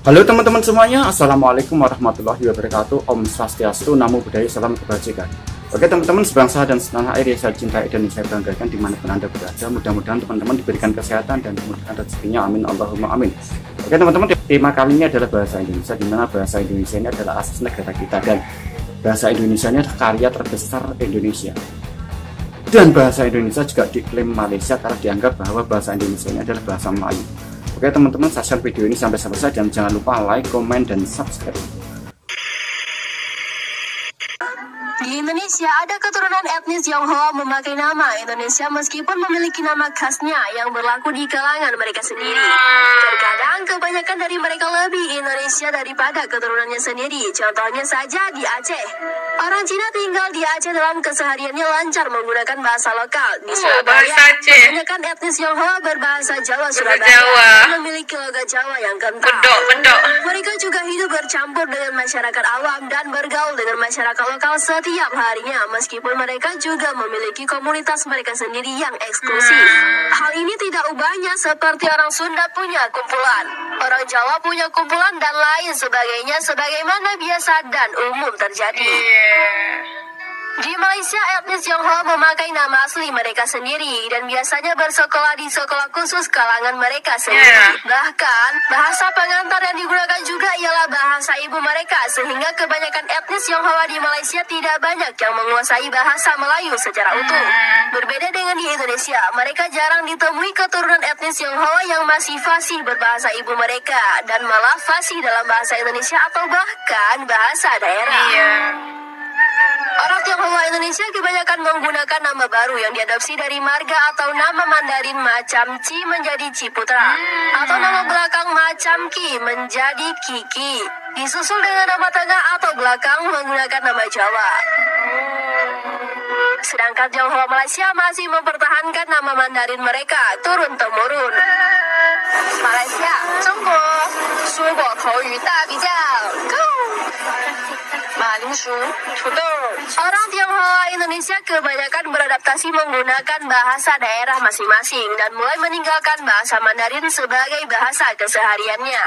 Halo teman-teman semuanya, Assalamualaikum warahmatullahi wabarakatuh. Om Swastiastu, Namo Buddhaya, Salam Kebajikan. Oke teman-teman sebangsa dan setanah air yang saya cintai dan saya banggakan dimanapun Anda berada. Mudah-mudahan teman-teman diberikan kesehatan dan dimudahkan rezekinya, amin Allahumma amin. Oke teman-teman, tema kali ini adalah bahasa Indonesia, di mana bahasa Indonesia ini adalah asas negara kita dan bahasa Indonesia ini adalah karya terbesar Indonesia. Dan bahasa Indonesia juga diklaim Malaysia karena dianggap bahwa bahasa Indonesia ini adalah bahasa Melayu. Oke teman-teman, saya share video ini sampai selesai dan jangan lupa like, komen, dan subscribe. Di Indonesia ada keturunan etnis Tionghoa memakai nama Indonesia meskipun memiliki nama khasnya yang berlaku di kalangan mereka sendiri. Terkadang kebanyakan dari mereka lebih Indonesia daripada keturunannya sendiri. Contohnya saja di Aceh. Orang Cina tinggal di Aceh dalam kesehariannya lancar menggunakan bahasa lokal. Di Surabaya, kebanyakan etnis Tionghoa berbahasa Jawa Surabaya dan memiliki logat Jawa yang kental. Mereka juga hidup bercampur dengan masyarakat awam dan bergaul dengan masyarakat lokal setiap harinya, meskipun mereka juga memiliki komunitas mereka sendiri yang eksklusif. Hal ini tidak ubahnya seperti orang Sunda punya kumpulan, orang Jawa punya kumpulan, dan lain sebagainya sebagaimana biasa dan umum terjadi. Di Malaysia, etnis Tionghoa memakai nama asli mereka sendiri dan biasanya bersekolah di sekolah khusus kalangan mereka sendiri. Bahkan, bahasa pengantar yang digunakan juga ialah bahasa ibu mereka, sehingga kebanyakan etnis Tionghoa di Malaysia tidak banyak yang menguasai bahasa Melayu secara utuh. Berbeda dengan di Indonesia, mereka jarang ditemui keturunan etnis Tionghoa yang masih fasih berbahasa ibu mereka dan malah fasih dalam bahasa Indonesia atau bahkan bahasa daerah. Orang Tionghoa Indonesia kebanyakan menggunakan nama baru yang diadopsi dari marga atau nama Mandarin macam Ci menjadi Ciputra, atau nama belakang macam Ki menjadi Kiki, disusul dengan nama tengah atau belakang menggunakan nama Jawa. Sedangkan Tionghoa Malaysia masih mempertahankan nama Mandarin mereka turun-temurun. Malaysia, Jongguo, 说过口语大比较 ，Go！ Orang Tionghoa Indonesia kebanyakan beradaptasi menggunakan bahasa daerah masing-masing dan mulai meninggalkan bahasa Mandarin sebagai bahasa kesehariannya.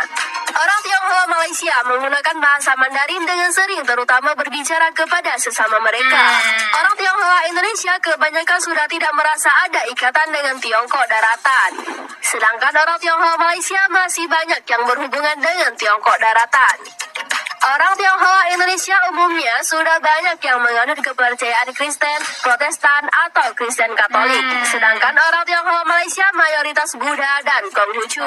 Orang Tionghoa Malaysia menggunakan bahasa Mandarin dengan sering, terutama berbicara kepada sesama mereka. Orang Tionghoa Indonesia kebanyakan sudah tidak merasa ada ikatan dengan Tiongkok daratan. Sedangkan orang Tionghoa Malaysia masih banyak yang berhubungan dengan Tiongkok daratan. Orang Tionghoa Indonesia umumnya sudah banyak yang menganut kepercayaan Kristen, Protestan, atau Kristen Katolik. Sedangkan orang Tionghoa Malaysia mayoritas Buddha dan Konghucu.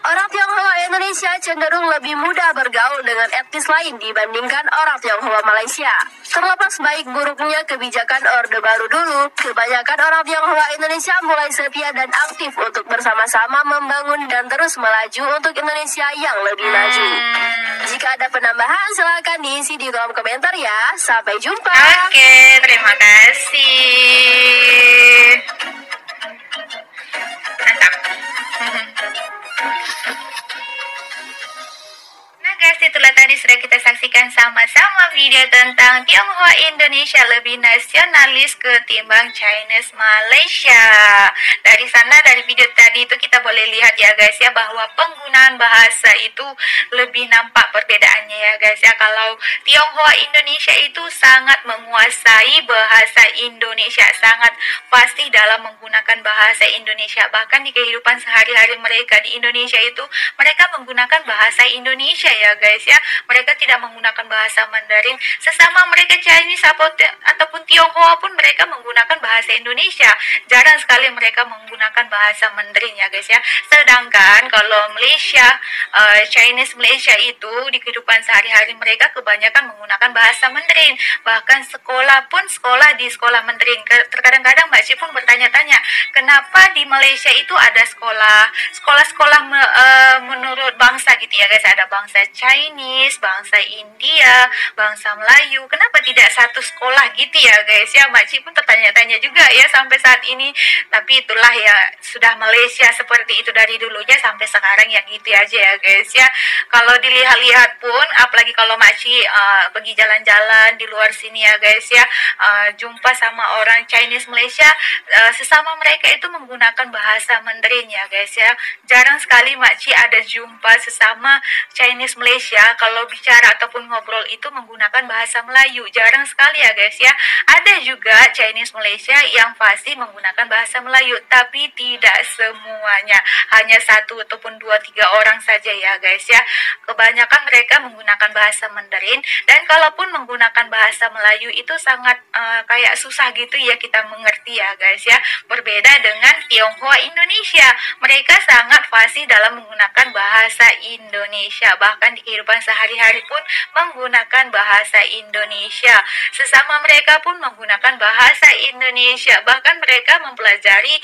Orang Tionghoa Indonesia cenderung lebih mudah bergaul dengan etnis lain dibandingkan orang Tionghoa Malaysia. Terlepas baik buruknya kebijakan Orde Baru dulu, kebanyakan orang Tionghoa Indonesia mulai setia dan aktif untuk bersama-sama membangun dan terus melaju untuk Indonesia yang lebih maju. Jika ada penambahan, silakan diisi di kolom komentar ya. Sampai jumpa. Oke, terima kasih. Mantap. Nah guys, itulah tadi sudah kita saksikan sama-sama video tentang Tionghoa Indonesia lebih nasionalis ketimbang Chinese Malaysia. Dari sana, dari video tadi itu kita boleh lihat ya guys ya, bahwa penggunaan bahasa itu lebih nampak perbedaannya ya guys ya. Kalau Tionghoa Indonesia itu sangat menguasai bahasa Indonesia, sangat pasti dalam menggunakan bahasa Indonesia. Bahkan di kehidupan sehari-hari mereka di Indonesia itu, mereka menggunakan bahasa Indonesia ya guys ya. Mereka tidak menggunakan bahasa Mandarin. Sesama mereka Chinese ataupun Tionghoa pun mereka menggunakan bahasa Indonesia. Jarang sekali mereka menggunakan bahasa Mandarin ya guys ya. Sedangkan kalau Malaysia, Chinese Malaysia itu di kehidupan sehari-hari mereka kebanyakan menggunakan bahasa Mandarin. Bahkan sekolah pun sekolah di sekolah Mandarin. Terkadang-kadang Mbak Cik pun bertanya-tanya, kenapa di Malaysia itu ada sekolah-sekolah menurut bangsa gitu ya guys. Ada bangsa Chinese, bangsa India, bangsa Melayu. Kenapa tidak satu sekolah gitu ya guys ya? Mbak Cik pun tertanya-tanya juga ya sampai saat ini. Tapi itulah ya, sudah Malaysia seperti seperti itu dari dulunya sampai sekarang ya gitu aja ya guys ya. Kalau dilihat-lihat pun, apalagi kalau makci pergi jalan-jalan di luar sini ya guys ya, jumpa sama orang Chinese Malaysia, sesama mereka itu menggunakan bahasa Mandarin ya guys ya. Jarang sekali makci ada jumpa sesama Chinese Malaysia kalau bicara ataupun ngobrol itu menggunakan bahasa Melayu. Jarang sekali ya guys ya. Ada juga Chinese Malaysia yang fasih menggunakan bahasa Melayu, tapi tidak semuanya, hanya 1 ataupun 2-3 orang saja ya guys ya. Kebanyakan mereka menggunakan bahasa Mandarin, dan kalaupun menggunakan bahasa Melayu itu sangat kayak susah gitu ya kita mengerti ya guys ya. Berbeda dengan Tionghoa Indonesia, mereka sangat fasih dalam menggunakan bahasa Indonesia, bahkan di kehidupan sehari-hari pun menggunakan bahasa Indonesia. Sesama mereka pun menggunakan bahasa Indonesia, bahkan mereka mempelajari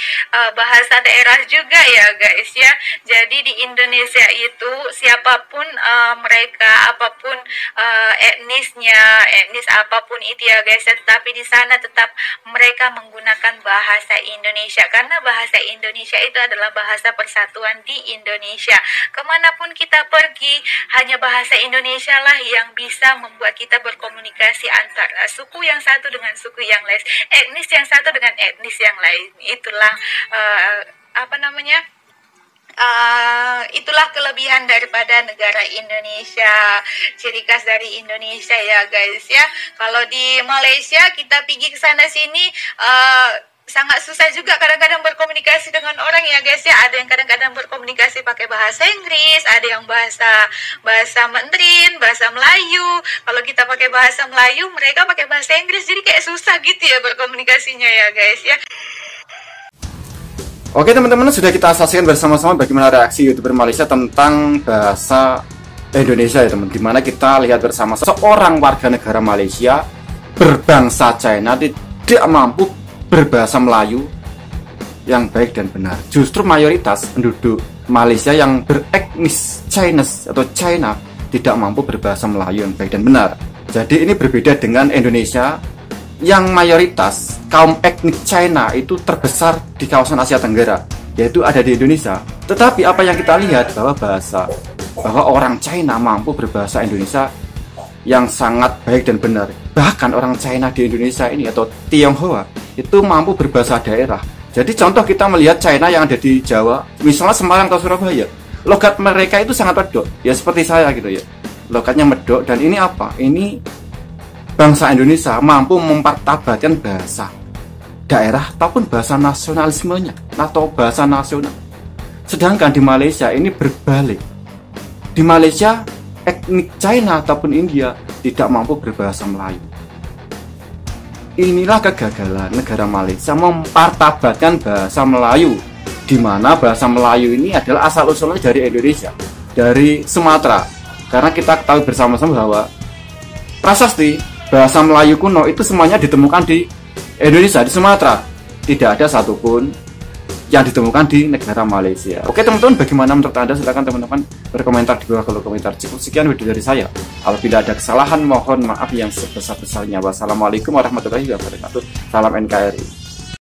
bahasa daerah juga ya guys ya. Jadi di Indonesia itu siapapun mereka, apapun etnis apapun itu ya guys ya, tetapi di sana tetap mereka menggunakan bahasa Indonesia, karena bahasa Indonesia itu adalah bahasa persatuan di Indonesia. Kemanapun kita pergi, hanya bahasa Indonesia lah yang bisa membuat kita berkomunikasi antara suku yang satu dengan suku yang lain, etnis yang satu dengan etnis yang lain. Itulah itulah kelebihan daripada negara Indonesia, ciri khas dari Indonesia ya guys ya. Kalau di Malaysia kita pergi ke sana sini sangat susah juga kadang-kadang berkomunikasi dengan orang ya guys ya. Ada yang kadang-kadang berkomunikasi pakai bahasa Inggris, ada yang bahasa Mandarin, bahasa Melayu. Kalau kita pakai bahasa Melayu, mereka pakai bahasa Inggris, jadi kayak susah gitu ya berkomunikasinya ya guys ya. Oke teman-teman, sudah kita saksikan bersama-sama bagaimana reaksi YouTuber Malaysia tentang bahasa Indonesia ya teman. Dimana kita lihat bersama seorang warga negara Malaysia berbangsa China tidak mampu berbahasa Melayu yang baik dan benar. Justru mayoritas penduduk Malaysia yang beretnis Chinese atau China tidak mampu berbahasa Melayu yang baik dan benar. Jadi ini berbeda dengan Indonesia yang mayoritas kaum etnik China itu terbesar di kawasan Asia Tenggara, yaitu ada di Indonesia. Tetapi apa yang kita lihat bahwa orang China mampu berbahasa Indonesia yang sangat baik dan benar. Bahkan orang China di Indonesia ini atau Tionghoa itu mampu berbahasa daerah. Jadi contoh kita melihat China yang ada di Jawa, misalnya Semarang atau Surabaya, logat mereka itu sangat medok, ya seperti saya gitu ya. Logatnya medok, dan ini apa? Ini bangsa Indonesia mampu mempertabatkan bahasa daerah ataupun bahasa nasionalismenya atau bahasa nasional. Sedangkan di Malaysia ini berbalik. Di Malaysia etnik China ataupun India tidak mampu berbahasa Melayu. Inilah kegagalan negara Malaysia mempertabatkan bahasa Melayu, di mana bahasa Melayu ini adalah asal-usulnya dari Indonesia, dari Sumatera. Karena kita tahu bersama-sama bahwa prasasti bahasa Melayu kuno itu semuanya ditemukan di Indonesia, di Sumatera. Tidak ada satupun yang ditemukan di negara Malaysia. Oke teman-teman, bagaimana menurut Anda? Silahkan teman-teman berkomentar di bawah kolom komentar. Cukup sekian video dari saya. Apabila ada kesalahan, mohon maaf yang sebesar-besarnya. Wassalamualaikum warahmatullahi wabarakatuh. Salam NKRI.